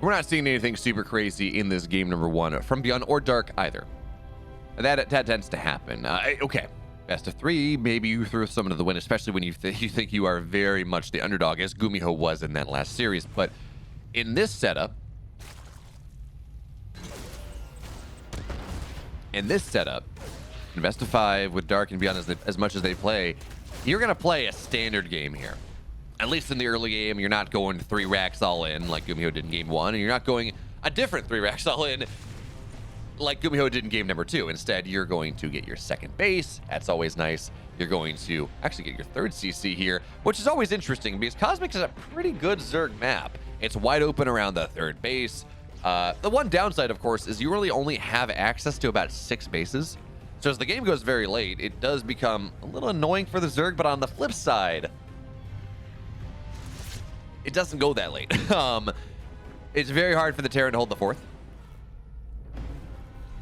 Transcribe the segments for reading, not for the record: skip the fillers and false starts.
We're not seeing anything super crazy in this game number 1 from Byun or Dark either. That tends to happen. Okay, best of 3, maybe you throw someone to the win, especially when you think you are very much the underdog, as Gumiho was in that last series. But in this setup, in best of 5 with Dark and Byun as much as they play, you're gonna play a standard game here. At least in the early game, you're not going 3 racks all in like Gumiho did in game 1, and you're not going a different 3 racks all in like Gumiho did in game number 2. Instead, you're going to get your second base. That's always nice. You're going to actually get your third CC here, which is always interesting because Cosmic is a pretty good Zerg map. It's wide open around the third base. The one downside, of course, is you really only have access to about 6 bases. So as the game goes very late, it does become a little annoying for the Zerg, but on the flip side, it doesn't go that late. It's very hard for the Terran to hold the 4th.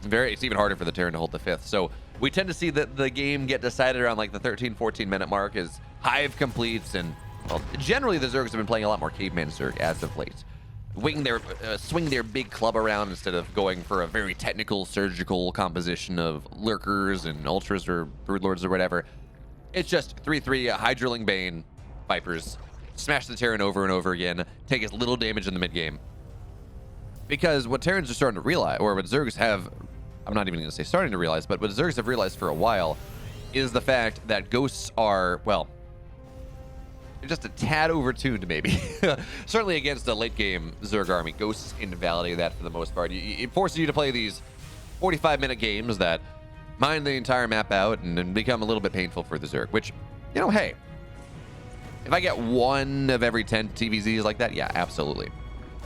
It's even harder for the Terran to hold the 5th. So we tend to see that the game get decided around like the 13-14 minute mark as Hive completes, and well, generally the Zergs have been playing a lot more Caveman Zerg as of late. Swing their big club around instead of going for a very technical, surgical composition of Lurkers and Ultras or Broodlords or whatever. It's just 3-3, High Drilling Bane, Vipers, smash the Terran over and over again, take as little damage in the mid game. Because what Terrans are starting to realize, or what Zergs have, I'm not even going to say starting to realize, but what Zergs have realized for a while is the fact that ghosts are, well, they're just a tad overtuned, maybe. Certainly against a late game Zerg army, ghosts invalidate that for the most part. It forces you to play these 45-minute games that mine the entire map out and become a little bit painful for the Zerg, which, you know, hey, if I get 1 of every 10 TVZs like that, yeah, absolutely.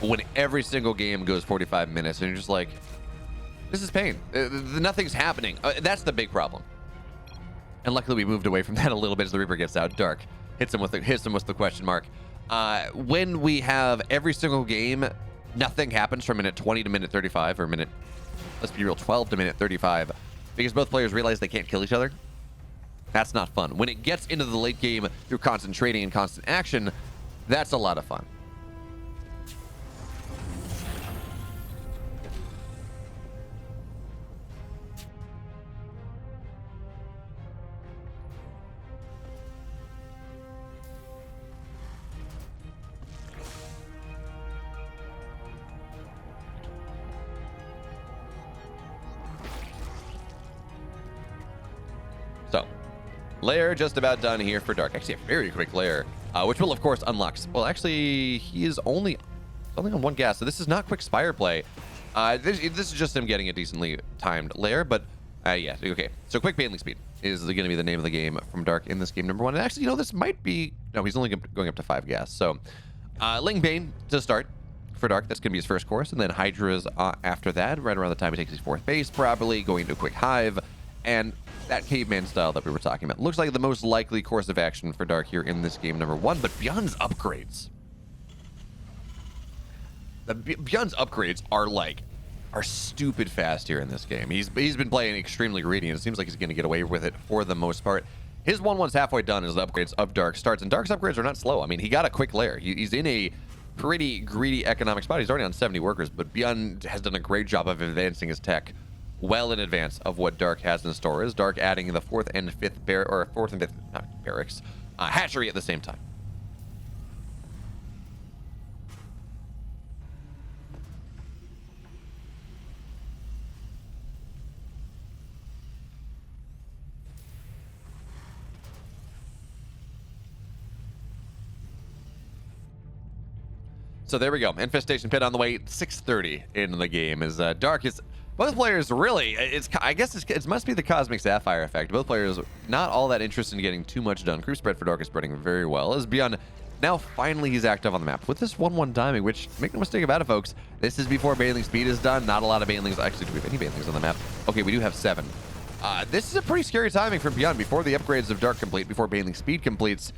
But when every single game goes 45 minutes and you're just like, this is pain. Nothing's happening. That's the big problem. And luckily we moved away from that a little bit as the Reaper gets out. Dark hits him with the question mark. When we have every single game, nothing happens from minute 20 to minute 35, or minute, let's be real, 12 to minute 35, because both players realize they can't kill each other. That's not fun. When it gets into the late game through constant trading and constant action, that's a lot of fun. So, lair just about done here for Dark. Actually, a very quick lair, which will, of course, unlock. Well, actually, he is only on 1 gas, so this is not quick Spire play. This is just him getting a decently timed lair, but yeah, okay. So, quick Baneling speed is going to be the name of the game from Dark in this game number 1. And actually, you know, this might be... No, he's only going up to 5 gas. So, Ling Bane to start for Dark. That's going to be his first course, and then Hydra's after that, right around the time he takes his 4th base, probably going to a quick Hive, and that caveman style that we were talking about. Looks like the most likely course of action for Dark here in this game number 1, but Byun's upgrades. Byun's upgrades are stupid fast here in this game. He's been playing extremely greedy, and it seems like he's going to get away with it for the most part. His 1-1's halfway done as the upgrades of Dark starts, and Dark's upgrades are not slow. I mean, he got a quick lair. He's in a pretty greedy economic spot. He's already on 70 workers, but Byun has done a great job of advancing his tech well in advance of what Dark has in store. Is Dark adding the 4th and 5th barracks hatchery at the same time. So there we go. Infestation Pit on the way. 6:30 in the game as Dark is... Both players really, I guess it must be the Cosmic Sapphire effect. Both players not all that interested in getting too much done. Crew spread for Dark is spreading very well. As Byun, now finally he's active on the map with this 1-1 timing, which, make no mistake about it, folks, this is before Baneling speed is done. Not a lot of Banelings. Actually, do we have any Banelings on the map? Okay, we do have 7. This is a pretty scary timing for Byun. Before the upgrades of Dark complete, before Baneling speed completes,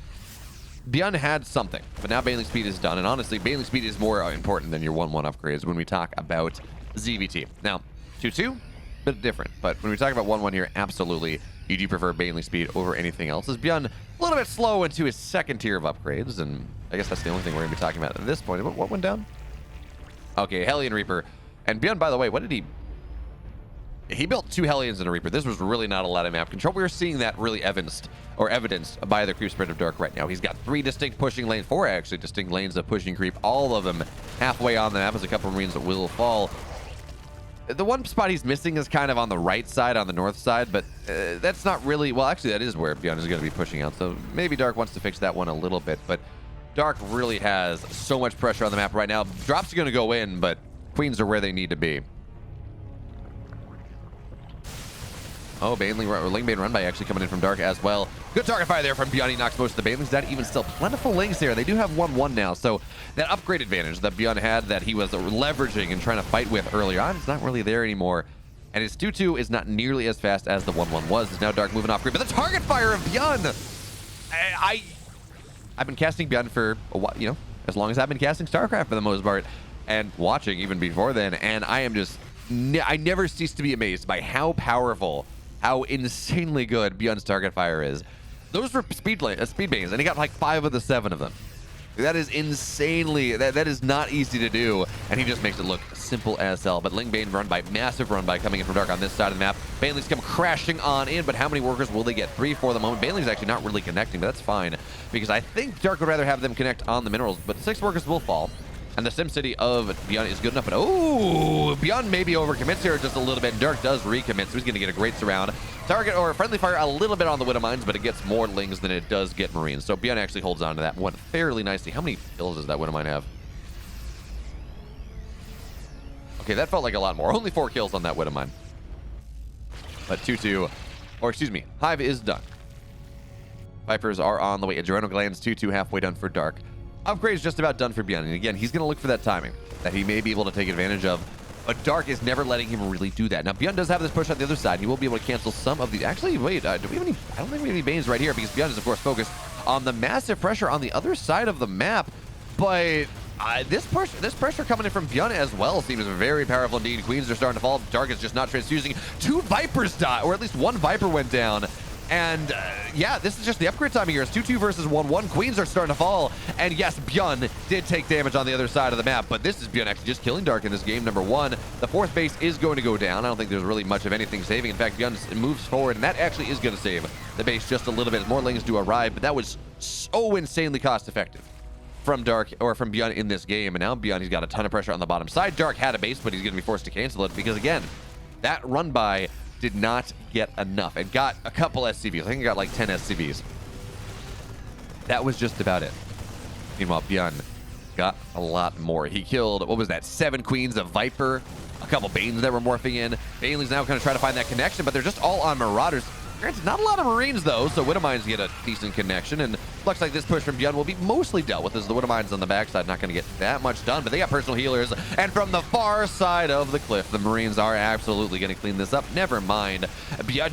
Byun had something, but now Baneling speed is done. And honestly, Baneling speed is more important than your 1-1 upgrades when we talk about ZVT. Now, 2-2, bit different, but when we talk about 1-1 here, absolutely, you do prefer Baneling speed over anything else. As Byun a little bit slow into his 2nd tier of upgrades, and I guess that's the only thing we're going to be talking about at this point. What went down? Okay, Hellion Reaper. And Byun, by the way, what did he... He built 2 Hellions and a Reaper. This was really not a lot of map control. We are seeing that really evidenced by the creep spread of Dark right now. He's got 3 distinct pushing lanes, 4 actually distinct lanes of pushing creep, all of them halfway on the map as a couple of Marines that will fall. The one spot he's missing is kind of on the right side, on the north side, but that's not really... Well, actually, that is where Byun is going to be pushing out, so maybe Dark wants to fix that one a little bit, but Dark really has so much pressure on the map right now. Drops are going to go in, but Queens are where they need to be. Oh, Lingbane run by actually coming in from Dark as well. Good target fire there from Byun. He knocks most of the Banelings down. Even still, plentiful Lings here. They do have 1-1 now, so that upgrade advantage that Byun had that he was leveraging and trying to fight with earlier on is not really there anymore. And his 2-2 is not nearly as fast as the 1-1 was. It's now Dark moving off grid, but the target fire of Byun! I've been casting Byun for a while, you know, as long as I've been casting StarCraft for the most part, and watching even before then, and I am just... I never cease to be amazed by how powerful, how insanely good Byun's target fire is. Those were speed banes, and he got like 5 of the 7 of them. That is insanely, that is not easy to do, and he just makes it look simple as hell. But Lingbane massive run by coming in from Dark on this side of the map. Banelings come crashing on in, but how many workers will they get? 3 for the moment. Banelings actually not really connecting, but that's fine, because I think Dark would rather have them connect on the minerals, but 6 workers will fall. And the SimCity of Byun is good enough, but oh, Byun maybe overcommits here just a little bit. Dark does recommit, so he's going to get a great surround. Target or friendly fire a little bit on the Widow Mines, but it gets more Lings than it does get Marines. So Byun actually holds on to that one fairly nicely. How many kills does that Widow Mine have? Okay, that felt like a lot more. Only 4 kills on that Widow Mine. But 2-2, or excuse me, Hive is done. Vipers are on the way. Adrenal Glands 2-2 halfway done for Dark. Upgrade is just about done for Byun, and again, he's going to look for that timing that he may be able to take advantage of, but Dark is never letting him really do that. Now, Byun does have this push on the other side. He will be able to cancel some of the... Actually, wait, do we have any... I don't think we have any Banes right here, because Byun is, of course, focused on the massive pressure on the other side of the map, but this pressure coming in from Byun as well seems very powerful indeed. Queens are starting to fall. Dark is just not transfusing. 2 Vipers died, or at least 1 Viper went down. And yeah, this is just the upgrade timing here. It's 2-2 versus 1-1. Queens are starting to fall. And yes, Byun did take damage on the other side of the map, but this is Byun actually just killing Dark in this game, number 1. The 4th base is going to go down. I don't think there's really much of anything saving. In fact, Byun moves forward, and that actually is going to save the base just a little bit. More Lings do arrive, but that was so insanely cost effective from Dark, or from Byun in this game. And now Byun, he's got a ton of pressure on the bottom side. Dark had a base, but he's going to be forced to cancel it because, again, that run by did not get enough. It got a couple SCVs. I think it got like 10 SCVs. That was just about it. Meanwhile, Byun got a lot more. He killed, what was that, 7 Queens, a Viper, a couple Banes that were morphing in. Banelings now kind of try to find that connection, but they're just all on Marauders. Granted, not a lot of Marines, though, so Widow Mines get a decent connection, and looks like this push from Byun will be mostly dealt with, as the Widow Mines on the backside not going to get that much done, but they got personal healers, and from the far side of the cliff, the Marines are absolutely going to clean this up. Never mind.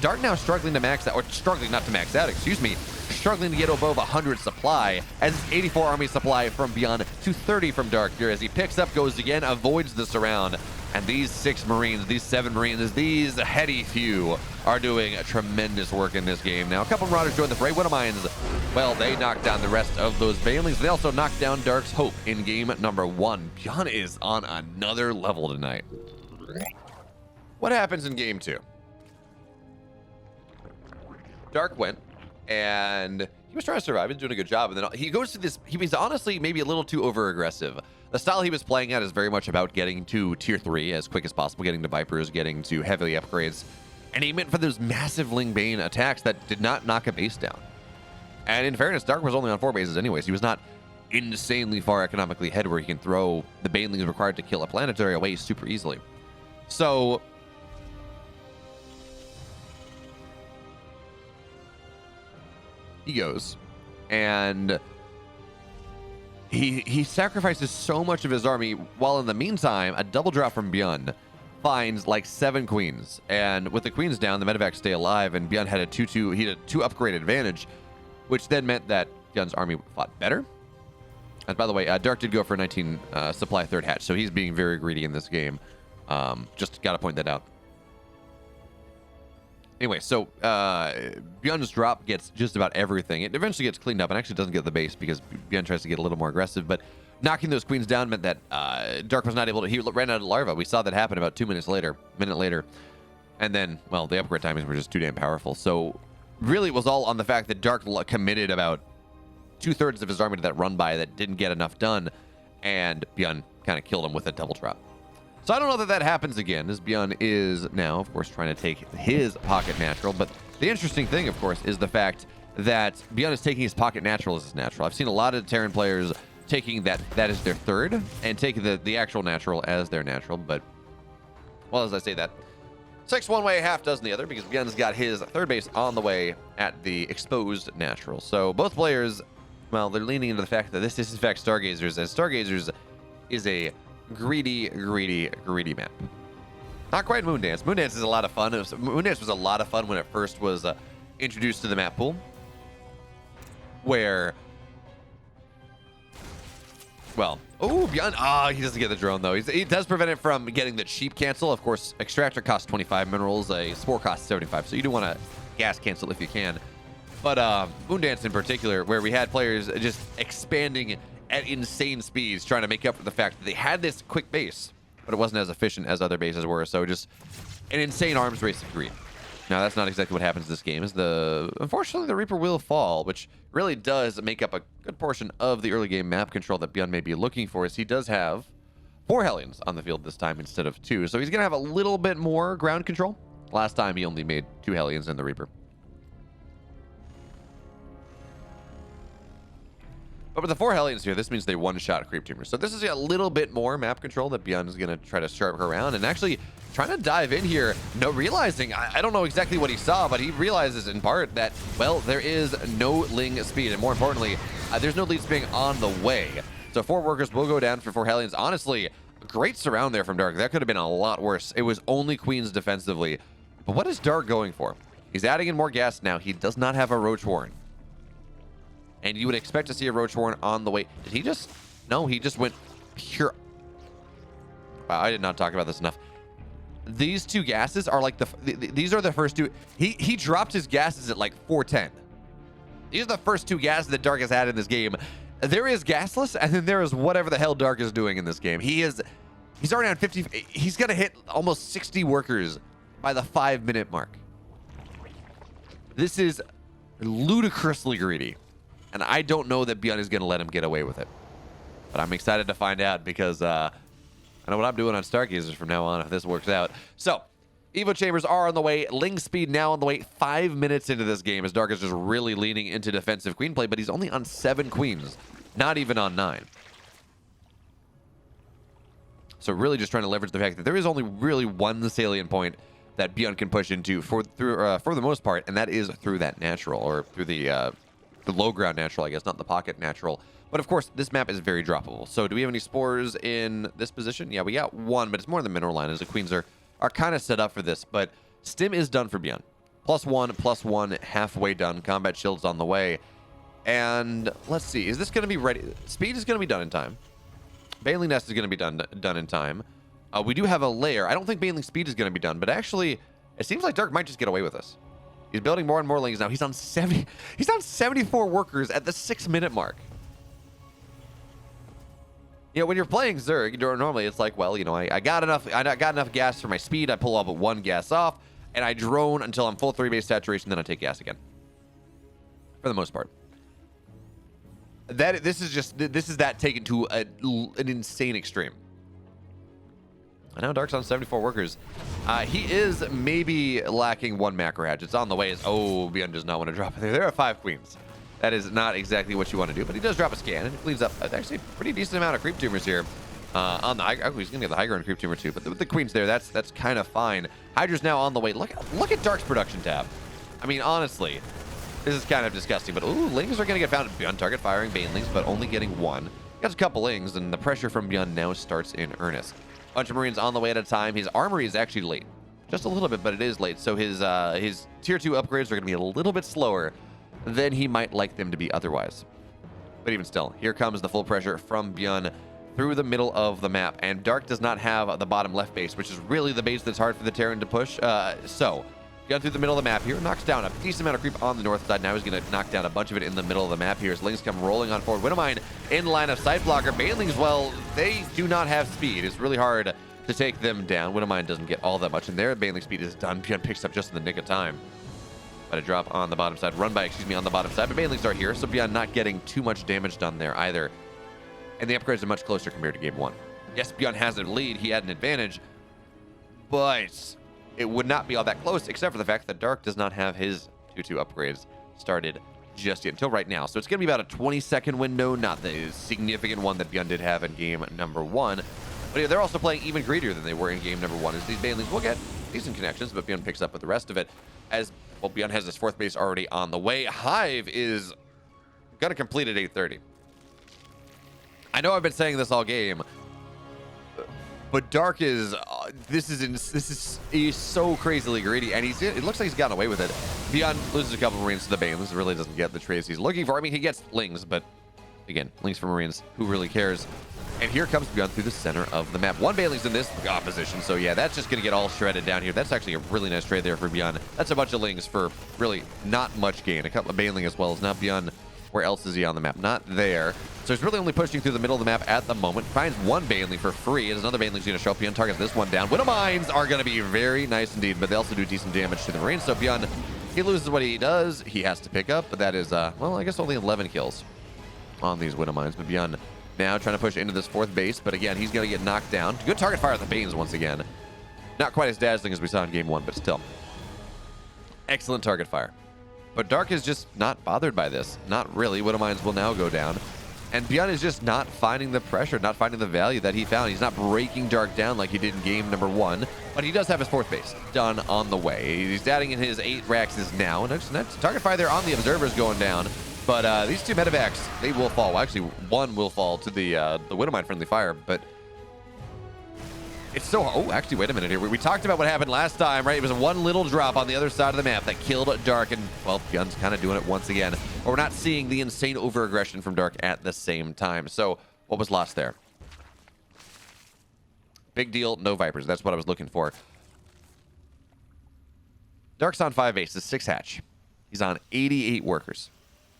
Dark now struggling to max out, or struggling not to max out, excuse me, struggling to get above 100 supply, as it's 84 army supply from Byun to 30 from Dark here, as he picks up, goes again, avoids the surround. And these 6 Marines, these 7 Marines, these heady few are doing tremendous work in this game. Now, a couple Marauders join the fray. Widow Mines, well, they knocked down the rest of those Banelings. They also knocked down Dark's Hope in game number 1. Byun is on another level tonight. What happens in game 2? Dark went, and he was trying to survive. He's doing a good job. And then he goes to this, he was honestly maybe a little too over-aggressive. The style he was playing at is very much about getting to tier 3 as quick as possible, getting to Vipers, getting to heavy upgrades. And he went for those massive Lingbane attacks that did not knock a base down. And in fairness, Dark was only on 4 bases anyways. He was not insanely far economically ahead where he can throw the Banelings required to kill a planetary away super easily. So he goes, and he sacrifices so much of his army, while in the meantime, a double drop from Byun finds like 7 Queens. And with the Queens down, the medevacs stay alive, and Byun had a 2-2, he had a 2 upgrade advantage, which then meant that Byun's army fought better. And by the way, Dark did go for 19 supply 3rd hatch, so he's being very greedy in this game. Just gotta point that out. Anyway, so Byun's drop gets just about everything. It eventually gets cleaned up and actually doesn't get the base because Byun tries to get a little more aggressive. But knocking those queens down meant that Dark was not able to. He ran out of larva. We saw that happen about 2 minutes later, minute later. And then, well, the upgrade timings were just too damn powerful. So really it was all on the fact that Dark committed about 2/3 of his army to that run by that didn't get enough done. And Byun kind of killed him with a double drop. So I don't know that that happens again, as Byun is now, of course, trying to take his pocket natural. But the interesting thing, of course, is the fact that Byun is taking his pocket natural as his natural. I've seen a lot of Terran players taking that as their third and taking the actual natural as their natural. But, well, as I say that, 6 one way, half dozen the other, because Byun's got his third base on the way at the exposed natural. So both players, well, they're leaning into the fact that this is, in fact, Stargazers, as Stargazers is a greedy map. Not quite Moondance. Moondance is a lot of fun. Moondance was a lot of fun when it first was introduced to the map pool, where, well, oh, Byun, he doesn't get the drone, though. He does prevent it from getting the cheap cancel. Of course, Extractor costs 25 minerals, a Spore costs 75, so you do want to gas cancel if you can. But Moondance in particular, where we had players just expanding at insane speeds, trying to make up for the fact that they had this quick base, but it wasn't as efficient as other bases were, so just an insane arms race of greed. Now, that's not exactly what happens in this game. Unfortunately, the Reaper will fall, which really does make up a good portion of the early game map control that Byun may be looking for, as he does have 4 Hellions on the field this time instead of 2. So he's going to have a little bit more ground control. Last time, he only made 2 Hellions in the Reaper. But with the 4 Hellions here, this means they one-shot creep teamers. So this is a little bit more map control that Byun is going to try to sharp around, and actually trying to dive in here, realizing, I don't know exactly what he saw, but he realizes in part that, well, there is no Ling speed, and more importantly, there's no lead speeding on the way. So 4 workers will go down for 4 Hellions. Honestly, great surround there from Dark. That could have been a lot worse. It was only queens defensively. But what is Dark going for? He's adding in more gas now. He does not have a Roach Warren. And you would expect to see a Roach Warren on the way. Did he just? No, he just went pure. Wow, I did not talk about this enough. These 2 gases are like these are the first 2. He dropped his gases at like 410. These are the first 2 gases that Dark has had in this game. There is gasless, and then there is whatever the hell Dark is doing in this game. He's already on 50. He's gonna hit almost 60 workers by the 5-minute mark. This is ludicrously greedy. And I don't know that Byun is going to let him get away with it. But I'm excited to find out, because I know what I'm doing on Stargazers from now on if this works out. So, Evo Chambers are on the way. Ling speed now on the way. 5 minutes into this game, as Dark is just really leaning into defensive queen play, but he's only on 7 queens, not even on 9. So really just trying to leverage the fact that there is only really one salient point that Byun can push into for the most part, and that is through that natural, or through the low ground natural, I guess, not the pocket natural. But of course, this map is very droppable. So do we have any spores in this position? Yeah, we got 1, but it's more in the mineral line, as the queens are kind of set up for this. But Stim is done for Byun. +1, halfway done. Combat shield's on the way. And let's see, is this going to be ready? Speed is going to be done in time. Baneling Nest is going to be done in time. We do have a layer. I don't think Baneling Speed is going to be done, but actually, it seems like Dark might just get away with this. He's building more and more lings now. He's on 74 workers at the 6-minute mark. You know, when you're playing Zerg, normally it's like, well, you know, I got enough gas for my speed. I pull up 1 gas off, and I drone until I'm full 3-base saturation, then I take gas again. For the most part. This is that taken to an insane extreme. I know Dark's on 74 workers. He is maybe lacking 1 macro hatch. It's on the way. Oh, Byun does not want to drop it there. There are 5 queens. That is not exactly what you want to do, but he does drop a scan, and it cleans up actually a pretty decent amount of creep tumors here. On the high, oh, he's gonna get the high ground creep tumor too, but with the queens there, that's kind of fine. Hydra's now on the way. Look at Dark's production tab. I mean, honestly, this is kind of disgusting. But ooh, lings are gonna get found on target firing banelings, but only getting 1. Got a couple lings, and the pressure from Byun now starts in earnest. Bunch of Marines on the way at a time. His armory is actually late. Just a little bit, but it is late. So his tier 2 upgrades are going to be a little bit slower than he might like them to be otherwise. But even still, here comes the full pressure from Byun through the middle of the map. And Dark does not have the bottom left base, which is really the base that's hard for the Terran to push. So Gun through the middle of the map here, knocks down a decent amount of creep on the north side. Now he's going to knock down a bunch of it in the middle of the map here as Lings come rolling on forward. Widowmine in line of sight blocker. Banelings, well, they do not have speed. It's really hard to take them down. Widowmine doesn't get all that much in there. Baneling speed is done. Byun picks up just in the nick of time. But a drop on the bottom side. Run by, on the bottom side. But Banelings are here, so Byun not getting too much damage done there either. And the upgrades are much closer compared to game one. Yes, Byun has a lead. He had an advantage. But it would not be all that close, except for the fact that Dark does not have his 2-2 upgrades started just yet until right now. So it's going to be about a 20-second window, not the significant one that Byun did have in game number one. But yeah, they're also playing even greedier than they were in game number one, as these Banelings will get decent connections, but Byun picks up with the rest of it. As well, Byun has his fourth base already on the way. Hive is going to complete at 8:30. I know I've been saying this all game, but Dark is he's so crazily greedy, and it looks like he's gotten away with it. Byun loses a couple Marines to the Banelings, really doesn't get the trades he's looking for. I mean, he gets Lings, but again, Lings for Marines, who really cares? And here comes Byun through the center of the map. One Baneling's in this position, so yeah, that's just going to get all shredded down here. That's actually a really nice trade there for Byun. That's a bunch of Lings for really not much gain. A couple of Baneling as well as not Byun. Where else is he on the map? Not there. So he's really only pushing through the middle of the map at the moment. Finds one Baneling for free, and another Baneling's going to show up. Byun targets this one down. Widowmines are going to be very nice indeed, but they also do decent damage to the Marines. So Byun, he loses what he does. He has to pick up, but that is, well, I guess only 11 kills on these Widowmines. But Byun now trying to push into this fourth base, but again, he's going to get knocked down. Good target fire at the Banes once again. Not quite as dazzling as we saw in game one, but still. Excellent target fire. But Dark is just not bothered by this. Not really. Widowmines will now go down. And Byun is just not finding the pressure, not finding the value that he found. He's not breaking Dark down like he did in game number one, but he does have his fourth base done on the way. He's adding in his 8 Raxes now. Next target fire there on the Observers going down. But these two medevacs, they will fall. Well, actually, one will fall to the Widowmine friendly fire, but it's so... Oh, actually, wait a minute here. We talked about what happened last time, right? It was one little drop on the other side of the map that killed Dark, and, well, Byun's kind of doing it once again. But we're not seeing the insane over-aggression from Dark at the same time. So, what was lost there? Big deal, no Vipers. That's what I was looking for. Dark's on 5 aces, 6 hatch. He's on 88 workers.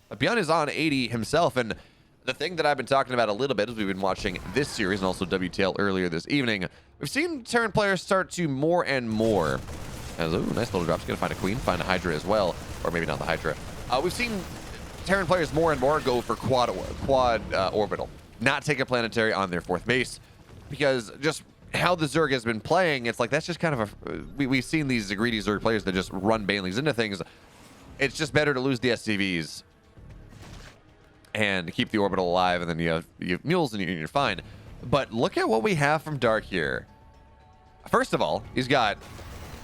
But Byun is on 80 himself, and the thing that I've been talking about a little bit as we've been watching this series and also WTL earlier this evening, we've seen Terran players start to more and more. As, ooh, nice little drop. He's going to find a Queen, find a Hydra as well. Or maybe not the Hydra. We've seen Terran players more and more go for quad orbital. Not take a planetary on their fourth base. Because just how the Zerg has been playing, it's like that's just kind of a... We've seen these greedy Zerg players that just run Banelings into things. It's just better to lose the SCVs and keep the orbital alive, and then you have mules and you're fine. But look at what we have from Dark here. First of all, he's got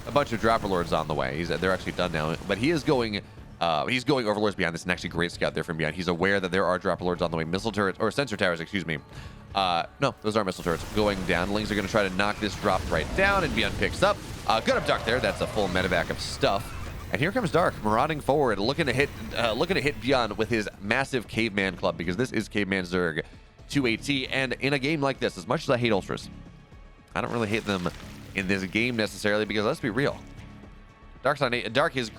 a bunch of Dropper Lords on the way. They're actually done now, but he is going Overlords behind this, and actually great scout there from behind. He's aware that there are Dropper Lords on the way. Missile turrets, or sensor towers, excuse me. No, those are missile turrets going down. Lings are going to try to knock this drop right down, and Byun picks up. Good abduct there. That's a full medevac of stuff. And here comes Dark, marauding forward, looking to hit Byun with his massive Caveman Club, because this is Caveman Zerg 2AT. And in a game like this, as much as I hate Ultras, I don't really hate them in this game necessarily, because let's be real. Dark is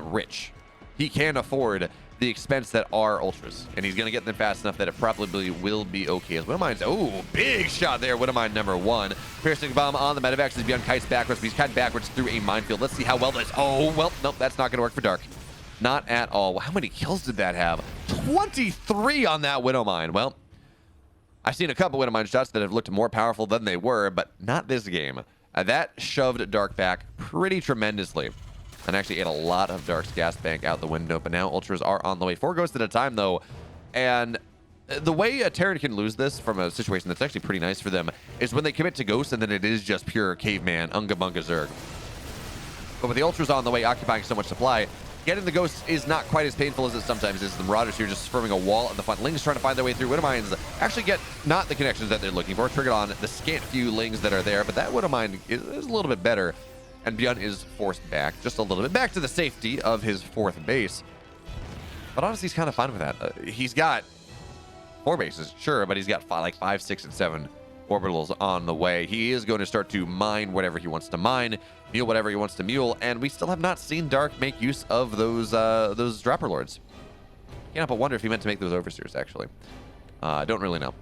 rich. He can afford the expense that are Ultras, and he's going to get them fast enough that it probably will be okay. As Widowmine's, oh, big shot there. Widowmine number 1. Piercing bomb on the medevacs as Byun kites backwards, but he's kiting backwards through a minefield. Let's see how well this... Oh, well, nope, that's not going to work for Dark. Not at all. How many kills did that have? 23 on that Widowmine. Well, I've seen a couple Widowmine shots that have looked more powerful than they were, but not this game. That shoved Dark back pretty tremendously, and actually ate a lot of Dark's gas bank out the window. But now Ultras are on the way. 4 ghosts at a time, though. And the way a Terran can lose this from a situation that's actually pretty nice for them is when they commit to ghosts, and then it is just pure caveman, unga bunga Zerg. But with the Ultras on the way, occupying so much supply, getting the ghosts is not quite as painful as it sometimes is. The Marauders here just forming a wall at the front. Lings trying to find their way through. Widowmines actually get not the connections that they're looking for. Triggered on the scant few Lings that are there, but that Widowmine is a little bit better. And Byun is forced back just a little bit, back to the safety of his 4th base. But honestly, he's kind of fine with that. He's got 4 bases, sure, but he's got 5, 6, and 7 orbitals on the way. He is going to start to mine whatever he wants to mine, mule whatever he wants to mule, and we still have not seen Dark make use of those dropper lords. Can't help but wonder if he meant to make those overseers, actually. Don't really know.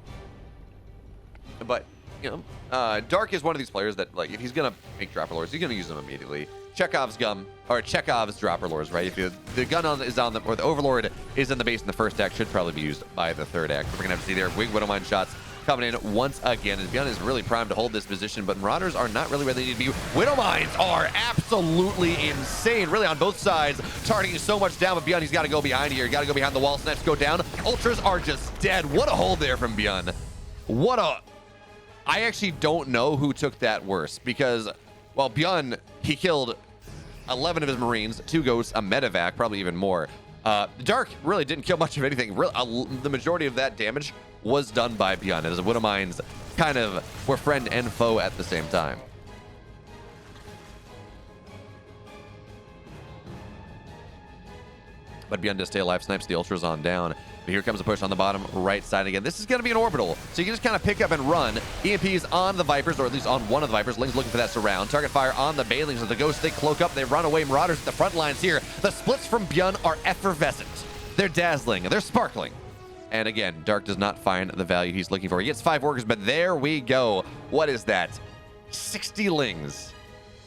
But, you know, Dark is one of these players that, like, if he's going to make dropper lords, he's going to use them immediately. Chekhov's dropper lords, right? If the gun is on the, or the overlord is in the base in the first act, should probably be used by the third act. We're going to have to see their Wing Widowmine shots coming in once again, as Byun is really primed to hold this position, but Marauders are not really where they need to be. Widowmines are absolutely insane, really on both sides, targeting so much down, but Byun, he's got to go behind here. Got to go behind the wall. Snipes go down. Ultras are just dead. What a hold there from Byun. What a... I actually don't know who took that worse, because, well, Byun, he killed 11 of his Marines, 2 ghosts, a medevac, probably even more. Dark really didn't kill much of anything. The majority of that damage was done by Byun, as the Widowmines kind of were friend and foe at the same time. But Byun does stay alive, snipes the Ultras on down. But here comes a push on the bottom right side again. This is going to be an orbital, so you can just kind of pick up and run. EMPs on the Vipers, or at least on one of the Vipers. Ling's looking for that surround. Target fire on the Banelings of the Ghosts. They cloak up, they run away. Marauders at the front lines here. The splits from Byun are effervescent. They're dazzling, they're sparkling. And again, Dark does not find the value he's looking for. He gets 5 workers, but there we go. What is that? 60 Lings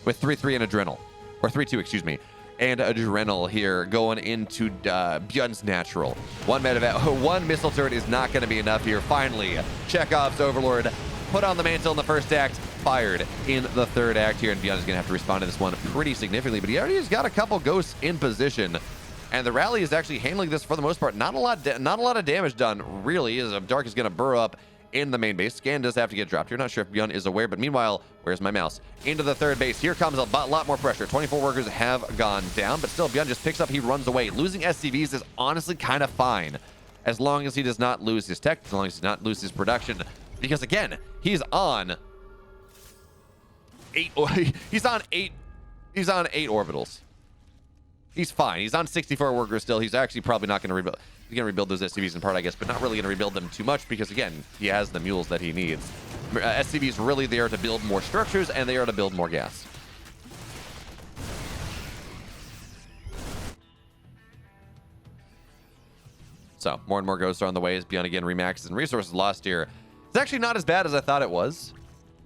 with 3-3 and Adrenal. Or 3-2, excuse me. And Adrenal here going into Byun's natural. One missile turret is not going to be enough here. Finally, Chekhov's Overlord put on the mantle in the first act, fired in the third act here, and Byun is going to have to respond to this one pretty significantly, but he already has got a couple ghosts in position. And the rally is actually handling this for the most part. Not a lot of damage done, really, as Dark is going to burrow up in the main base. Scan does have to get dropped. You're not sure if Byun is aware, but meanwhile, where's my mouse? Into the third base. Here comes a lot more pressure. 24 workers have gone down, but still, Byun just picks up. He runs away. Losing SCVs is honestly kind of fine, as long as he does not lose his tech, as long as he does not lose his production. Because again, he's on 8. He's on 8 orbitals. He's fine. He's on 64 workers still. He's actually probably not going to rebuild. He's going to rebuild those SCVs in part, I guess, but not really going to rebuild them too much because, again, he has the mules that he needs. SCVs really there to build more structures, and they are to build more gas. So, more and more ghosts are on the way as Byun again remaxes, and resources lost here. It's actually not as bad as I thought it was.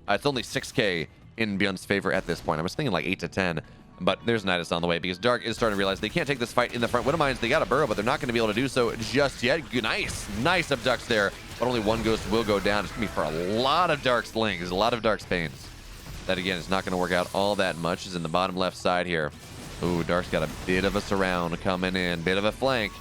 It's only 6k in Byun's favor at this point. I was thinking like 8 to 10. But there's Nidus on the way because Dark is starting to realize they can't take this fight in the front. Widowmines, they got to burrow, but they're not going to be able to do so just yet. Nice abducts there, but only one ghost will go down. It's going to be for a lot of Dark slings, a lot of Dark's pains. That, again, is not going to work out all that much. Is in the bottom left side here. Ooh, Dark's got a bit of a surround coming in, bit of a flank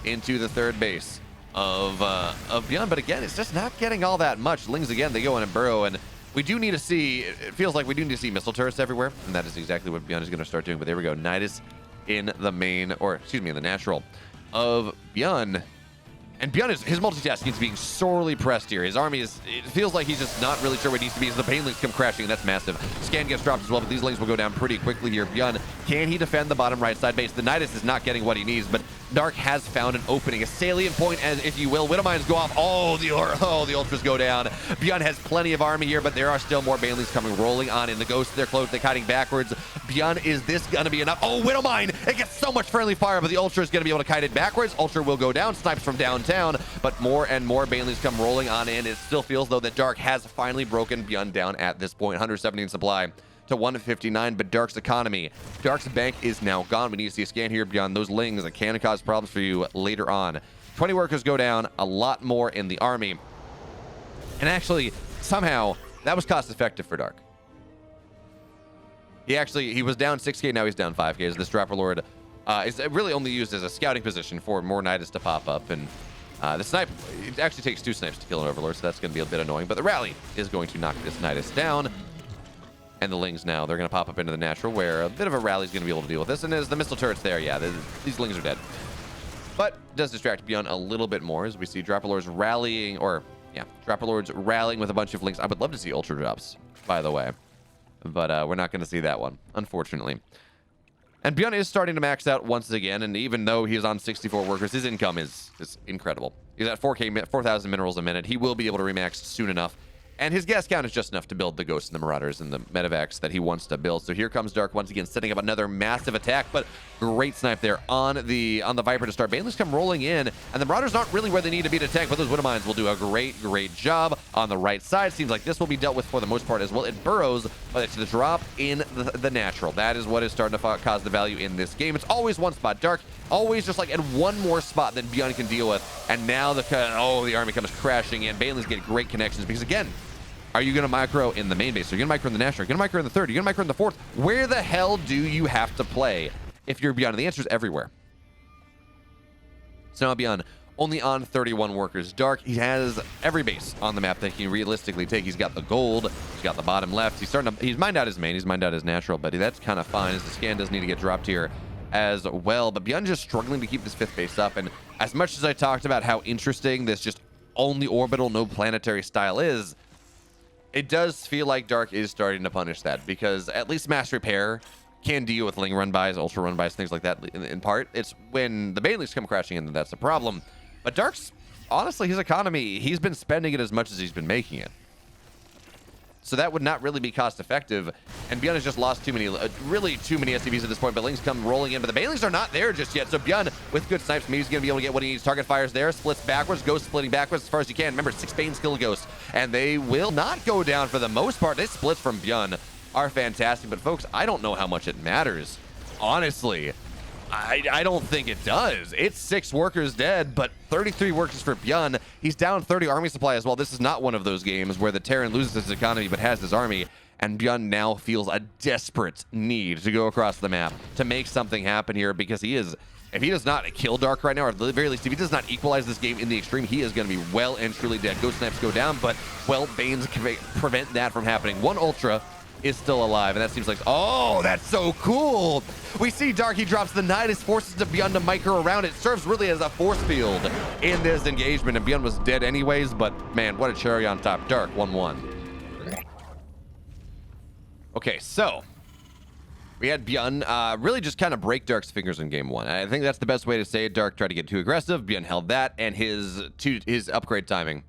into the third base of Byun. But again, it's just not getting all that much. Lings, again, they go in and burrow, and we do need to see, it feels like we do need to see missile turrets everywhere, and that is exactly what Byun is going to start doing. But there we go, Nidus in the main, or excuse me, in the natural of Byun. And Byun, his multitasking is being sorely pressed here. His army is, it feels like he's just not really sure what he needs to be as the Banelings come crashing, and that's massive. Scan gets dropped as well, but these Lings will go down pretty quickly here. Byun, can he defend the bottom right side base? The Nidus is not getting what he needs, but Dark has found an opening, a salient point, as if you will. Widowmines go off. Oh, the Ultras go down. Byun has plenty of army here, but there are still more Banelings coming rolling on in. The Ghosts, they're close, they're kiting backwards. Byun, is this going to be enough? Oh, Widowmine! It gets so much friendly fire, but the Ultra is going to be able to kite it backwards. Ultra will go down, snipes from downtown, but more and more Banelings come rolling on in. It still feels, though, that Dark has finally broken Byun down at this point. 170 in supply to 159, but Dark's economy, Dark's bank is now gone. We need to see a scan here beyond those Lings that can cause problems for you later on. 20 workers go down, a lot more in the army. And actually, somehow, that was cost effective for Dark. He was down 6k, now he's down 5k, as this Dropper Lord is really only used as a scouting position for more Nidus to pop up. And the snipe, it actually takes 2 snipes to kill an Overlord, so that's going to be a bit annoying. But the rally is going to knock this Nidus down. And the Lings now, they're going to pop up into the natural, where a bit of a rally is going to be able to deal with this. And as the missile turret's there, yeah, these Lings are dead. But it does distract Byun a little bit more, as we see Dropper Lords rallying, Dropper Lords rallying with a bunch of Lings. I would love to see Ultra drops, by the way. But we're not going to see that one, unfortunately. And Byun is starting to max out once again, and even though he's on 64 workers, his income is incredible. He's at 4,000 minerals a minute. He will be able to remax soon enough. And his gas count is just enough to build the Ghosts and the Marauders and the Medivacs that he wants to build. So here comes Dark once again, setting up another massive attack, but great snipe there on the Viper to start. Banelings come rolling in, and the Marauders aren't really where they need to be to tank, but those Widowmines will do a great job on the right side. Seems like this will be dealt with for the most part as well. It burrows, but it's the drop in the natural. That is what is starting to cause the value in this game. It's always one spot. Dark always just like at one more spot that Byun can deal with, and now the army comes crashing in. Banelings get great connections because, again, are you going to micro in the main base? Are you going to micro in the national? Are you going to micro in the third? Are you going to micro in the fourth? Where the hell do you have to play if you're Byun? The answer is everywhere. So now Byun only on 31 workers. Dark, he has every base on the map that he can realistically take. He's got the gold. He's got the bottom left. He's mined out his main. He's mined out his natural, but that's kind of fine as the scan does need to get dropped here as well. But Byun just struggling to keep this fifth base up. And as much as I talked about how interesting this just only orbital, no planetary style is, it does feel like Dark is starting to punish that, because at least Mass Repair can deal with Ling run-bys, Ultra run-bys, things like that in part. It's when the Banelings come crashing in that's the problem. But Dark's, honestly, his economy, he's been spending it as much as he's been making it. So that would not really be cost effective. And Byun has just lost really too many SCVs at this point, but Lings come rolling in. But the Banelings are not there just yet. So Byun, with good snipes, maybe he's going to be able to get what he needs. Target fires there, splits backwards, Ghost splitting backwards as far as you can. Remember, 6 Bane skill Ghost. And they will not go down for the most part. They splits from Byun are fantastic. But folks, I don't know how much it matters. Honestly, I don't think it does. It's 6 workers dead, but 33 workers for Byun. He's down 30 army supply as well. This is not one of those games where the Terran loses his economy but has his army, and Byun now feels a desperate need to go across the map to make something happen here, because if he does not kill Dark right now, or at the very least, if he does not equalize this game in the extreme, he is going to be well and truly dead. Ghost snipes go down, but, well, Banes can prevent that from happening. One Ultra is still alive, and that seems like, oh, that's so cool. We see Dark, he drops the Nidus, forces to Byun to micro around. It serves really as a force field in this engagement, and Byun was dead anyways, but man, what a cherry on top. Dark 1-1. Okay, so we had Byun really just kind of break Dark's fingers in game 1. I think that's the best way to say it. Dark tried to get too aggressive. Byun held that, and his upgrade timing.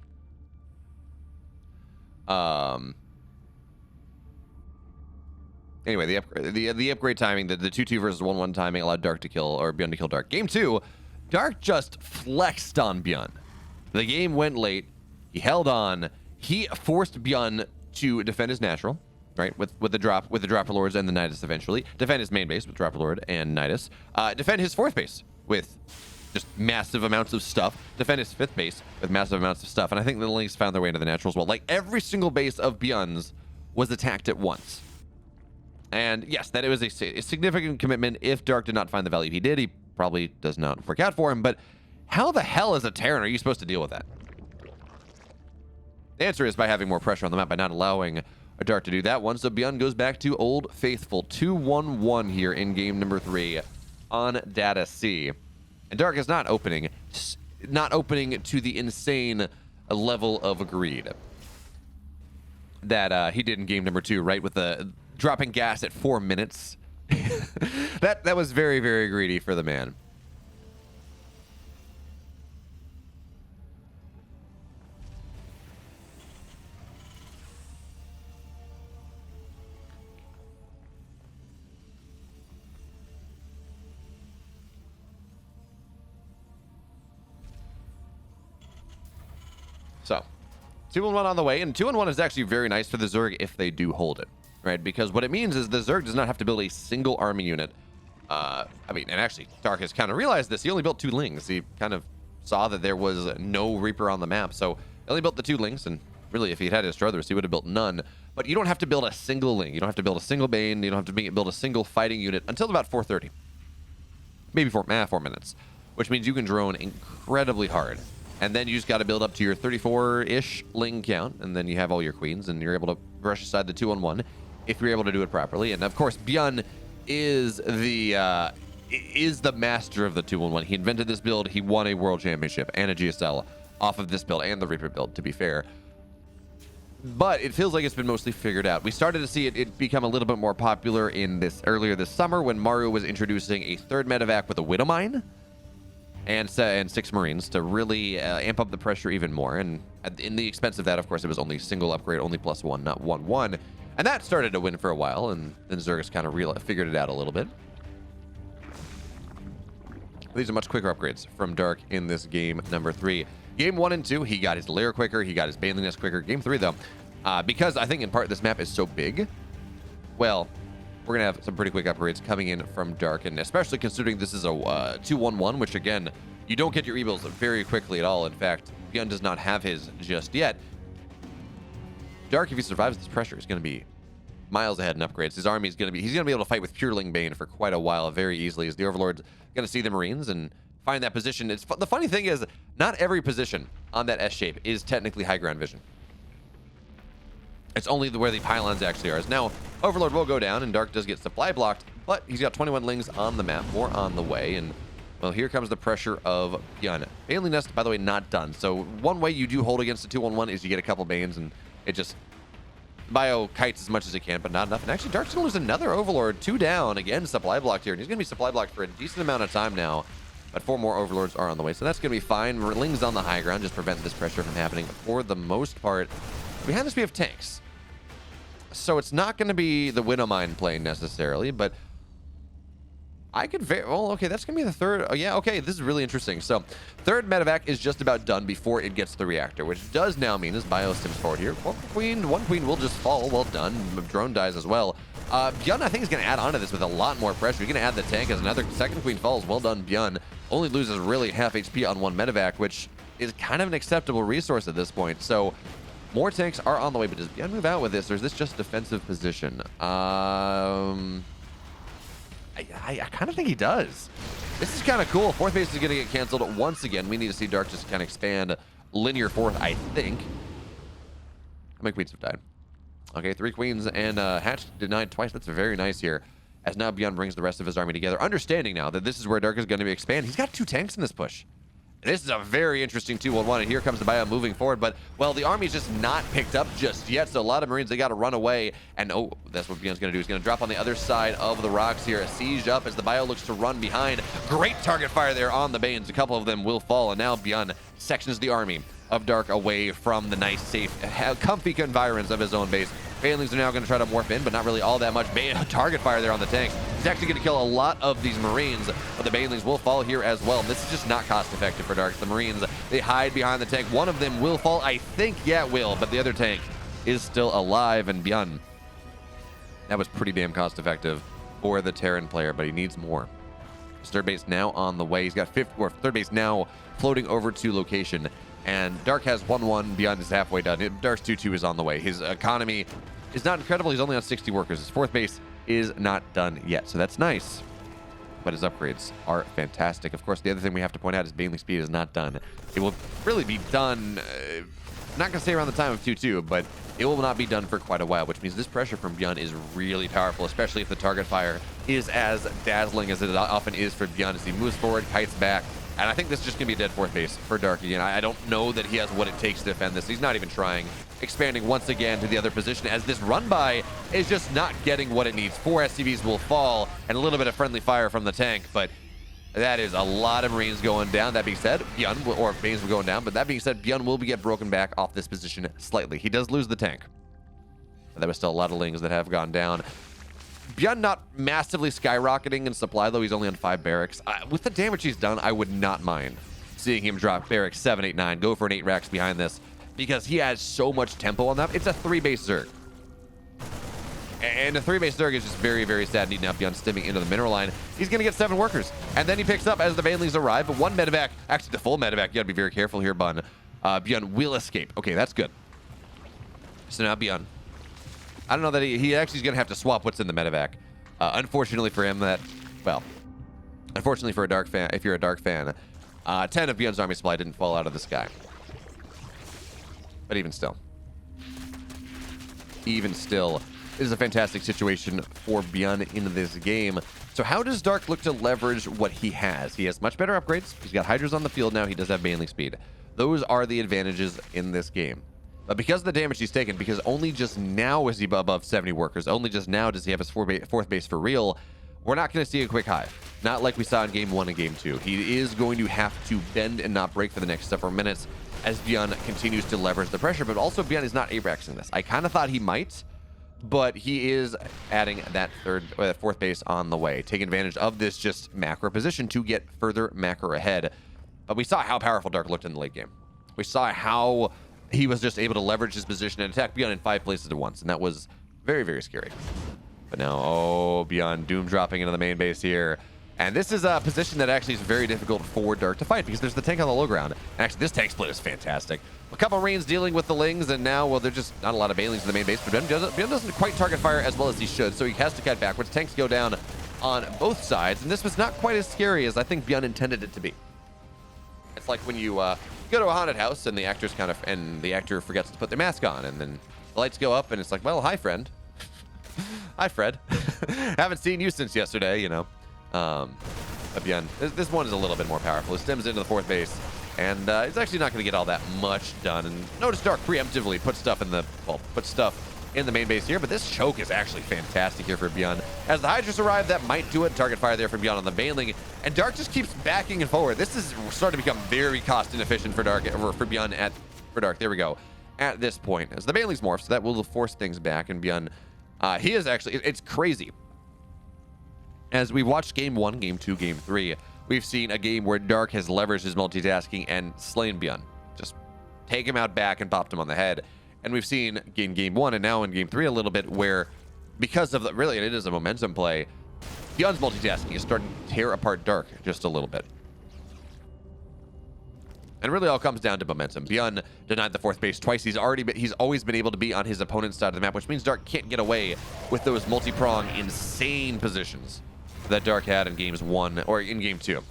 Anyway, the upgrade timing, the 2-2 versus 1-1 timing allowed Dark to kill, or Byun to kill Dark. Game 2, Dark just flexed on Byun. The game went late. He held on. He forced Byun to defend his natural, right, with the Dropper Lords and the Nidus eventually. Defend his main base with Dropper Lord and Nidus. Defend his fourth base with just massive amounts of stuff. Defend his fifth base with massive amounts of stuff. And I think the Lynx found their way into the natural as well. Like, every single base of Byun's was attacked at once. And yes, that it was a significant commitment. If Dark did not find the value he did, he probably does not work out for him. But how the hell as a Terran are you supposed to deal with that? The answer is by having more pressure on the map, by not allowing a Dark to do that one. So Byun goes back to Old Faithful. 2-1-1 here in game number 3 on Data C. And Dark is not opening to the insane level of greed that he did in game number 2, right? With the dropping gas at 4 minutes. that was very, very greedy for the man. So, 2-1 on the way, and 2-1 is actually very nice for the Zerg if they do hold it, right? Because what it means is the Zerg does not have to build a single army unit. And actually, Dark has kind of realized this. He only built 2 Lings. He kind of saw that there was no Reaper on the map, so he only built the 2 Lings, and really, if he had his druthers, he would have built none. But you don't have to build a single Ling. You don't have to build a single Bane. You don't have to build a single fighting unit until about 4:30. Maybe 4 minutes, which means you can drone incredibly hard. And then you just got to build up to your 34-ish Ling count, and then you have all your queens, and you're able to rush aside the 2-on-1 if you're able to do it properly. And of course, Byun is the master of the 2-on-1. He invented this build. He won a world championship and a GSL off of this build and the Reaper build, to be fair. But it feels like it's been mostly figured out. We started to see it become a little bit more popular earlier this summer when Mario was introducing a third medevac with a Widowmine. and 6 Marines to really amp up the pressure even more. And in the expense of that, of course, it was only single upgrade, only +1, not 1/1. And that started to win for a while, and then Zergus kind of figured it out a little bit. These are much quicker upgrades from Dark in this game number 3. Game 1 and 2, he got his lair quicker, he got his Baneling Nest quicker. Game 3, though, because I think in part this map is so big, well, we're going to have some pretty quick upgrades coming in from Dark, and especially considering this is a 2-1-1, which, again, you don't get your Eagles very quickly at all. In fact, Byun does not have his just yet. Dark, if he survives this pressure, is going to be miles ahead in upgrades. His army is going to be, he's going to be able to fight with Pureling Bane for quite a while very easily, as the Overlord's going to see the Marines and find that position. The funny thing is, not every position on that S shape is technically high ground vision. It's only where the pylons actually are. Now, Overlord will go down, and Dark does get supply blocked, but he's got 21 lings on the map, more on the way, and well, here comes the pressure of Byun. Baneling Nest, by the way, not done. So one way you do hold against the 2-1-1 is you get a couple Banes, and it just bio kites as much as it can, but not enough. And actually, Dark's gonna lose another Overlord, 2 down. Again, supply blocked here, and he's gonna be supply blocked for a decent amount of time now. But 4 more Overlords are on the way, so that's gonna be fine. Lings on the high ground just prevent this pressure from happening for the most part. Behind this, we have tanks, so it's not gonna be the Widowmine plane necessarily, but I could well, okay, that's gonna be the third. Oh yeah, okay, this is really interesting. So third medevac is just about done before it gets the reactor, which does now mean as Bio stems forward here, one queen will just fall. Well done. Drone dies as well. Byun, I think, is gonna add on to this with a lot more pressure. You're gonna add the tank as another second queen falls. Well done, Byun. Only loses really half HP on 1 medevac, which is kind of an acceptable resource at this point. So more tanks are on the way, but does Byun move out with this, or is this just defensive position? I kind of think he does. This is kind of cool. 4th base is going to get canceled once again. We need to see Dark just kind of expand linear 4th, I think. How many queens have died? Okay, 3 queens, and Hatch denied twice. That's very nice here, as now Byun brings the rest of his army together, understanding now that this is where Dark is going to be expand. He's got 2 tanks in this push. This is a very interesting 2-1-1, and here comes the Bio moving forward, but, well, the army's just not picked up just yet, so a lot of Marines, they got to run away, and, oh, that's what Byun's going to do. He's going to drop on the other side of the rocks here, sieged up as the Bio looks to run behind. Great target fire there on the Banes. A couple of them will fall, and now Byun sections the army of Dark away from the nice, safe, comfy environs of his own base. Banelings are now going to try to morph in, but not really all that much. Target fire there on the tank. He's actually going to kill a lot of these Marines, but the Banelings will fall here as well. This is just not cost effective for Dark. The Marines, they hide behind the tank. One of them will fall. I think, yeah, it will, but the other tank is still alive, and Byun, that was pretty damn cost effective for the Terran player, but he needs more. His 3rd base now on the way. He's got 3rd base now floating over to location. And Dark has 1-1, Byun is halfway done. Dark's 2-2 is on the way. His economy is not incredible. He's only on 60 workers. His 4th base is not done yet, so that's nice. But his upgrades are fantastic. Of course, the other thing we have to point out is Baneling Speed is not done. It will really be done, not going to say around the time of 2-2, but it will not be done for quite a while, which means this pressure from Byun is really powerful, especially if the target fire is as dazzling as it often is for Byun as he moves forward, kites back. And I think this is just going to be a dead 4th base for Dark again. I don't know that he has what it takes to defend this. He's not even trying. Expanding once again to the other position as this run-by is just not getting what it needs. 4 SCVs will fall and a little bit of friendly fire from the tank, but that is a lot of Marines going down. That being said, Byun, or Banes will going down, but that being said, Byun will get broken back off this position slightly. He does lose the tank, but there was still a lot of lings that have gone down. Byun not massively skyrocketing in supply, though. He's only on 5 barracks. With the damage he's done, I would not mind seeing him drop barracks 7, 8, 9, go for an 8 racks behind this, because he has so much tempo on that. It's a 3-base Zerg. And a 3-base Zerg is just very, very sad. Need now Byun stimming into the mineral line. He's going to get 7 workers. And then he picks up as the Banelings arrive. But 1 medevac, actually the full medevac. You got to be very careful here, Bun. Byun will escape. Okay, that's good. So now Byun, I don't know that he actually is going to have to swap what's in the medevac. Unfortunately for him, unfortunately for a Dark fan, if you're a Dark fan, 10 of Byun's army supply didn't fall out of the sky. But even still, it is a fantastic situation for Byun in this game. So how does Dark look to leverage what he has? He has much better upgrades. He's got Hydras on the field now. He does have Baneling Speed. Those are the advantages in this game. But because of the damage he's taken, because only just now is he above 70 workers, only just now does he have his 4th base for real, we're not going to see a quick hive. Not like we saw in game 1 and game 2. He is going to have to bend and not break for the next several minutes as Byun continues to leverage the pressure, but also Byun is not Abraxing this. I kind of thought he might, but he is adding that fourth base on the way, taking advantage of this just macro position to get further macro ahead. But we saw how powerful Dark looked in the late game. We saw how he was just able to leverage his position and attack Byun in 5 places at once, and that was very, very scary. But now, oh, Byun Doom dropping into the main base here. And this is a position that actually is very difficult for Dark to fight because there's the tank on the low ground. And actually, this tank split is fantastic. A couple Reigns dealing with the Lings, and now, well, there's just not a lot of Banelings in the main base, but Byun doesn't quite target fire as well as he should, so he has to cut backwards. Tanks go down on both sides, and this was not quite as scary as I think Byun intended it to be. It's like when you go to a haunted house and the actor forgets to put their mask on, and then the lights go up, and it's like, well, hi, friend. Hi, Fred. Haven't seen you since yesterday, you know. Byun, this one is a little bit more powerful. It stems into the fourth base, and it's actually not going to get all that much done. And notice Dark preemptively put stuff in the main base here, but this choke is actually fantastic here for Byun. As the Hydras arrive, that might do it. Target fire there from Byun on the Baneling, and Dark just keeps backing and forward. This is starting to become very cost inefficient for Dark, for Byun for Dark. There we go. At this point, as the Banelings morph, so that will force things back, and Byun, he is actually, it's crazy. As we've watched game 1, game 2, game 3, we've seen a game where Dark has leveraged his multitasking and slain Byun. Just take him out back and popped him on the head. And we've seen in game 1 and now in game 3 a little bit where, because of the, really, it is a momentum play, Byun's multitasking is starting to tear apart Dark just a little bit. And really all comes down to momentum. Byun denied the fourth base twice. He's always been able to be on his opponent's side of the map, which means Dark can't get away with those multi-prong insane positions that Dark had in games 1 or in game 2.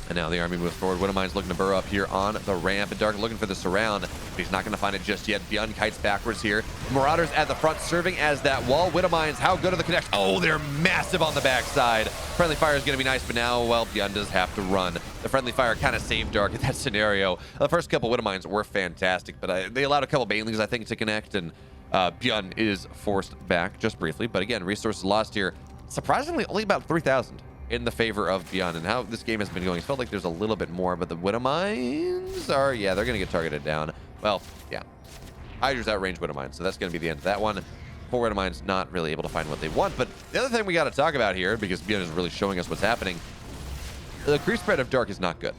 And now the army moves forward. Widowmine's looking to burrow up here on the ramp, and Dark looking for the surround, but he's not going to find it just yet. Byun kites backwards here. Marauders at the front serving as that wall. Widowmines, how good are the connections? Oh, they're massive on the backside. Friendly fire is going to be nice, but now, well, Byun does have to run. The friendly fire kind of saved Dark in that scenario. The first couple Widowmines were fantastic, but they allowed a couple Banelings, I think, to connect, and Byun is forced back just briefly. But again, resources lost here. Surprisingly, only about 3,000 in the favor of Byun, and how this game has been going. It felt like there's a little bit more, but the Widowmines are, yeah, they're going to get targeted down. Well, yeah. Hydra's outrange Widowmines, so that's going to be the end of that one. 4 Widowmines not really able to find what they want, but the other thing we got to talk about here, because Byun is really showing us what's happening, the creep spread of Dark is not good.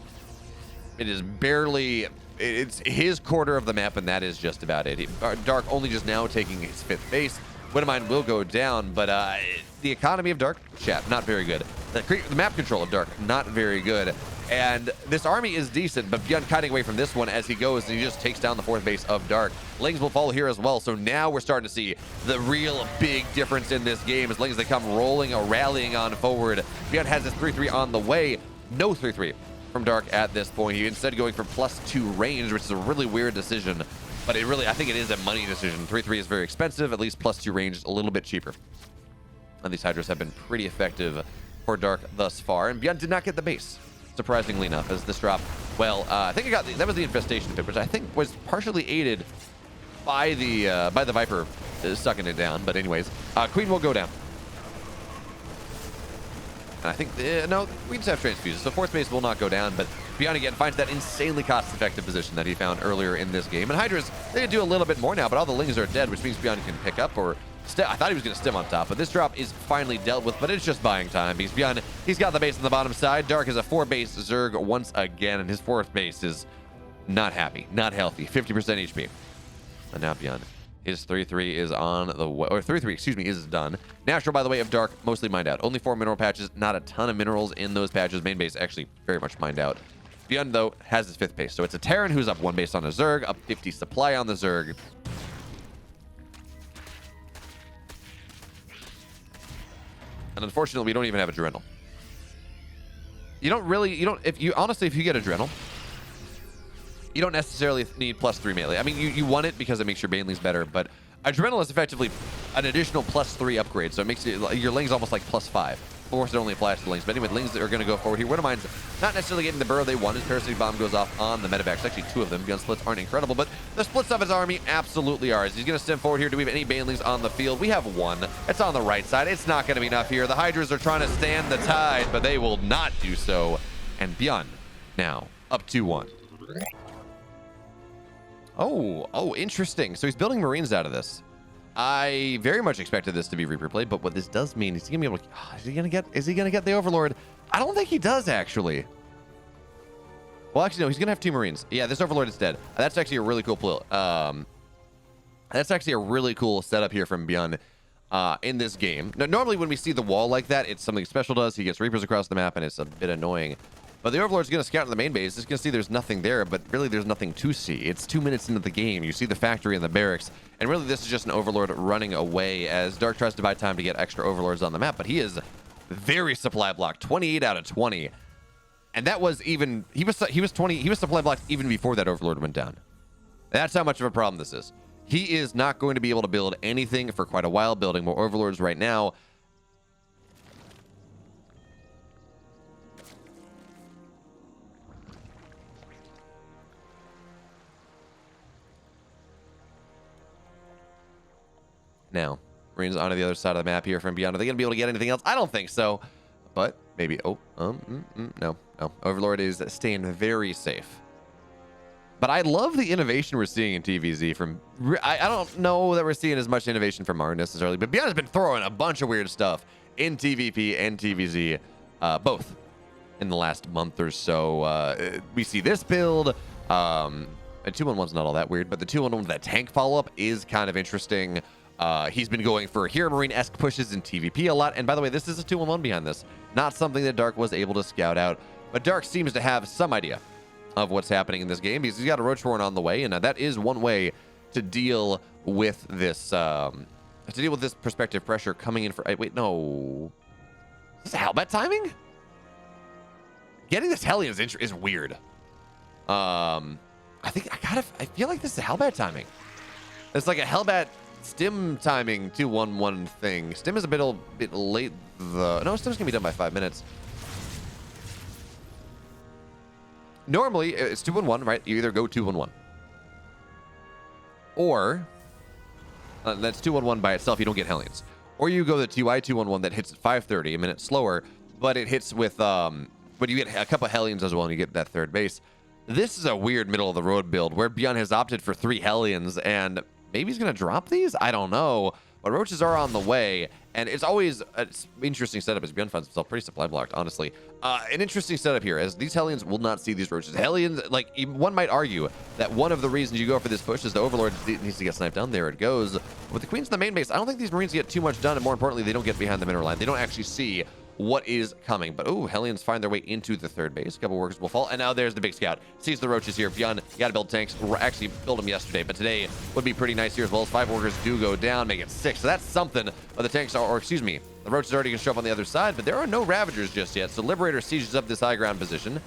It is barely, it's his quarter of the map, and that is just about it. Dark only just now taking his 5th base. Widowmine will go down, but the economy of Dark, chat, not very good. The map control of Dark, not very good. And this army is decent, but Byun kiting away from this one as he goes, and he just takes down the 4th base of Dark. Lings will follow here as well, so now we're starting to see the real big difference in this game as Lings, they come rolling or rallying on forward. Byun has his 3-3 on the way. No 3-3 from Dark at this point. He instead going for +2 range, which is a really weird decision. But it really, I think it is a money decision. 3-3 is very expensive, at least +2 range is a little bit cheaper. And these Hydras have been pretty effective for Dark thus far. And Byun did not get the base, surprisingly enough, as this drop, well, I think that was the infestation pit, which I think was partially aided by the Viper sucking it down. But anyways, Queen will go down. And I think, no, we just have transfuses, so 4th base will not go down, but Byun again finds that insanely cost-effective position that he found earlier in this game. And Hydras, they can do a little bit more now, but all the Lings are dead, which means Byun can pick up, or I thought he was going to stem on top, but this drop is finally dealt with, but it's just buying time, because Byun, he's got the base on the bottom side. Dark is a 4-base Zerg once again, and his 4th base is not happy, not healthy, 50% HP. And now Byun, his 3-3 is on the way, or 3-3, excuse me, is done. Natural, by the way, of Dark, mostly mined out. Only 4 mineral patches, not a ton of minerals in those patches. Main base actually very much mined out. Byun, though, has his 5th base. So it's a Terran who's up 1 base on a Zerg, up 50 supply on the Zerg. And unfortunately, we don't even have Adrenal. Honestly, if you get Adrenal, you don't necessarily need +3 melee. I mean, you want it because it makes your Banelings better, but Adrenaline is effectively an additional +3 upgrade, so it makes your Ling's almost like +5. Of course, it only applies to Lings, but anyway, Lings are going to go forward here. Widowmine's not necessarily getting the burrow they want. His Parasitic Bomb goes off on the medevacs. Actually, 2 of them. Gun splits aren't incredible, but the splits of his army absolutely are. He's going to stem forward here. Do we have any Banelings on the field? We have 1. It's on the right side. It's not going to be enough here. The Hydras are trying to stand the tide, but they will not do so. And Byun now up 2-1. Oh, interesting. So he's building Marines out of this. I very much expected this to be Reaper played, but what this does mean is he gonna be able to. Is he gonna get the Overlord? I don't think he does actually. Well, actually, no. He's gonna have 2 Marines. Yeah, this Overlord is dead. That's actually a really cool that's actually a really cool setup here from Byun in this game. Now, normally when we see the wall like that, it's something special does. He gets Reapers across the map, and it's a bit annoying. But the Overlord's going to scout in the main base. He's going to see there's nothing there, but really there's nothing to see. It's 2 minutes into the game. You see the factory and the barracks, and really this is just an Overlord running away as Dark tries to buy time to get extra Overlords on the map, but he is very supply blocked, 28 out of 20. And that was even, he was supply blocked even before that Overlord went down. That's how much of a problem this is. He is not going to be able to build anything for quite a while, building more Overlords right now. Now, Marines onto the other side of the map here from Byun. Are they going to be able to get anything else? I don't think so. But maybe. No. Overlord is staying very safe. But I love the innovation we're seeing in TVZ from... I don't know that we're seeing as much innovation from Mar necessarily, but Byun has been throwing a bunch of weird stuff in TVP and TVZ, both in the last month or so. We see this build. And 2-1-1's not all that weird, but the 2-1-1 with that tank follow-up is kind of interesting. He's been going for Hero Marine-esque pushes in TVP a lot. And by the way, this is a 2-1-1 behind this. Not something that Dark was able to scout out. But Dark seems to have some idea of what's happening in this game. He's got a Roach Warren on the way. And that is one way to deal with this perspective pressure coming in for... Wait, no. Is this Hellbat timing? Getting this Hellion is weird. I feel like this is Hellbat timing. It's like a Hellbat Stim timing 2-1-1 thing. Stim is a bit late. No, Stim's gonna be done by 5 minutes. Normally, it's 2-1-1, right? You either go 2-1-1. Or, that's 2-1-1 by itself, you don't get Hellions. Or you go the TY 2-1-1 that hits at 5:30, a minute slower, but it hits with, but you get a couple Hellions as well, and you get that third base. This is a weird middle-of-the-road build, where Byun has opted for 3 Hellions, and maybe he's going to drop these? I don't know. But Roaches are on the way, and it's always an interesting setup as Byun finds himself pretty supply blocked, honestly. An interesting setup here, as these Hellions will not see these Roaches. Hellions, like, one might argue that one of the reasons you go for this push is the Overlord needs to get sniped down. There it goes. With the Queens in the main base, I don't think these Marines get too much done, and more importantly, they don't get behind the mineral line. They don't actually see what is coming. But, oh, Hellions find their way into the third base. A couple workers will fall. And now there's the big scout. Sees the Roaches here. Byun, you got to build tanks. Actually, built them yesterday, but today would be pretty nice here as well as 5 workers do go down, make it 6. So that's something. But the tanks are, or excuse me, the Roaches are already going to show up on the other side, but there are no Ravagers just yet. So Liberator sieges up this high ground position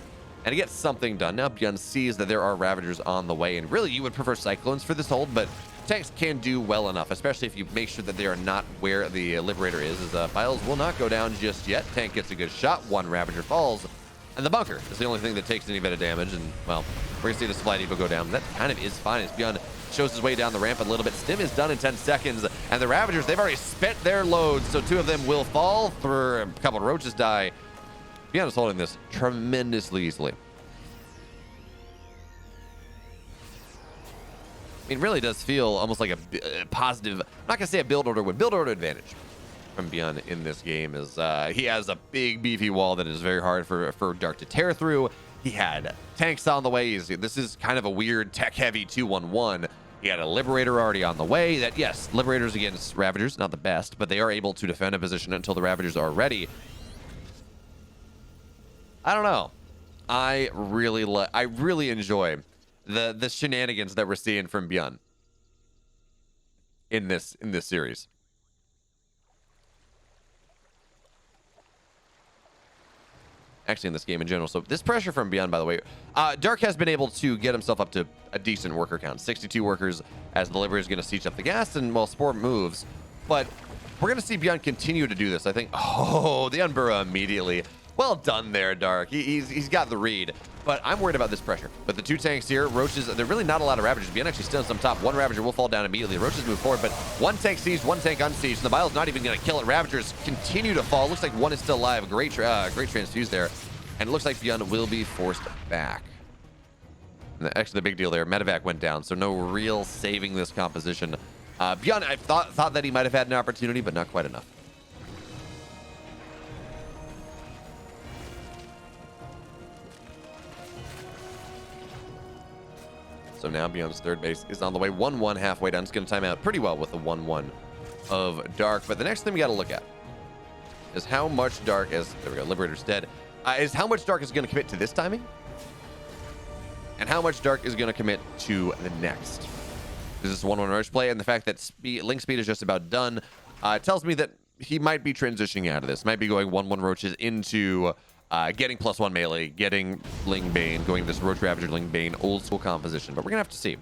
and it gets something done. Now Byun sees that there are Ravagers on the way, and really you would prefer Cyclones for this hold, but tanks can do well enough, especially if you make sure that they are not where the Liberator is, as Files will not go down just yet. Tank gets a good shot, 1 Ravager falls, and the bunker is the only thing that takes any bit of damage, and, well, we're going to see the Supply Depot go down. That kind of is fine as Byun shows his way down the ramp a little bit. Stim is done in 10 seconds, and the Ravagers, they've already spent their loads, so 2 of them will fall, for a couple of Roaches die. Byun is holding this tremendously easily. It really does feel almost like a positive, I'm not going to say a build order, but build order advantage from Byun in this game is he has a big beefy wall that is very hard for Dark to tear through. He had tanks on the way. This is kind of a weird tech heavy 2-1-1. He had a Liberator already on the way. That, yes, Liberators against Ravagers, not the best, but they are able to defend a position until the Ravagers are ready. I don't know. I really enjoy the shenanigans that we're seeing from Byun in this series. actually in this game in general. So this pressure from Byun, by the way, Dark has been able to get himself up to a decent worker count, 62 workers, as the Liberator is going to siege up the gas, and well, Spore moves, but we're going to see Byun continue to do this. I think, oh, the Unburrow immediately. Well done there, Dark. He's got the read, but I'm worried about this pressure. But the 2 tanks here, Roaches, they're really not a lot of Ravagers. Byun actually still on some top. 1 Ravager will fall down immediately. Roaches move forward, but 1 tank sieged, 1 tank unsieged, and the Bile's not even going to kill it. Ravagers continue to fall. Looks like 1 is still alive. Great transfuse there, and it looks like Byun will be forced back. And actually, the big deal there, Medevac went down, so no real saving this composition. Byun, I thought that he might have had an opportunity, but not quite enough. So now Byun's third base is on the way. 1-1 halfway down. It's going to time out pretty well with the 1-1 of Dark. But the next thing we got to look at is how much Dark is... There we go. Liberator's dead. Is how much Dark is going to commit to this timing, and how much Dark is going to commit to the next. This is 1-1 rush play, and the fact that link speed is just about done tells me that he might be transitioning out of this. Might be going 1-1 roaches into... getting +1 melee, getting Ling Bane, going this Roach Ravager Ling Bane old school composition. But we're going to have to see.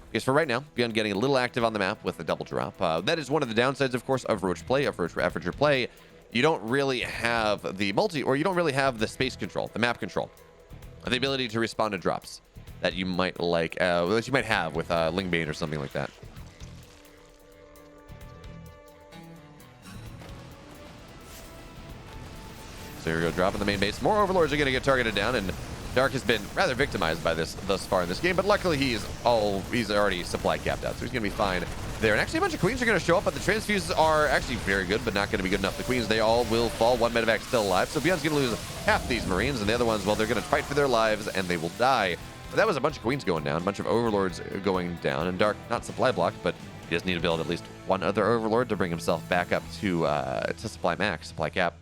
Because for right now, Byun getting a little active on the map with a double drop. That is one of the downsides, of course, of Roach play, of Roach Ravager play. You don't really have the or you don't really have the space control, the map control, the ability to respond to drops that you might like, that you might have with Ling Bane or something like that. So here we go, dropping the main base. More Overlords are going to get targeted down, and Dark has been rather victimized by this thus far in this game, but luckily he's already supply capped out, so he's going to be fine there. And actually a bunch of Queens are going to show up, but the transfuses are actually very good, but not going to be good enough. The Queens, they all will fall. 1 medevac still alive, so Byun's going to lose half these Marines, and the other ones, well, they're going to fight for their lives, and they will die. But that was a bunch of Queens going down, a bunch of Overlords going down, and Dark, not supply blocked, but he does need to build at least 1 other Overlord to bring himself back up to supply max, supply cap.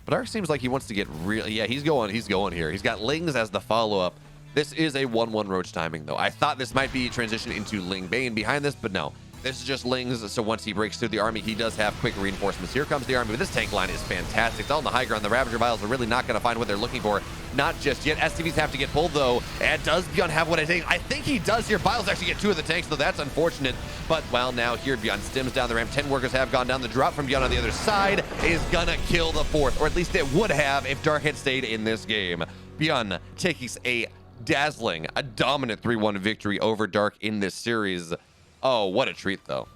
But Dark seems like he wants to get real. Yeah, he's going here. He's got Lings as the follow-up. This is a 1-1 Roach timing, though. I thought this might be transition into Ling Bane behind this, but no. This is just Lings, so once he breaks through the army, he does have quick reinforcements. Here comes the army, but this tank line is fantastic. It's all on the high ground. The Ravager Vials are really not going to find what they're looking for. Not just yet. SCVs have to get pulled, though. And does Byun have what I think? I think he does here. Vials actually get 2 of the tanks, though that's unfortunate. But, well, now here Byun stims down the ramp. 10 workers have gone down. The drop from Byun on the other side is going to kill the 4th, or at least it would have if Dark had stayed in this game. Byun taking a dazzling, a dominant 3-1 victory over Dark in this series. Oh, what a treat, though.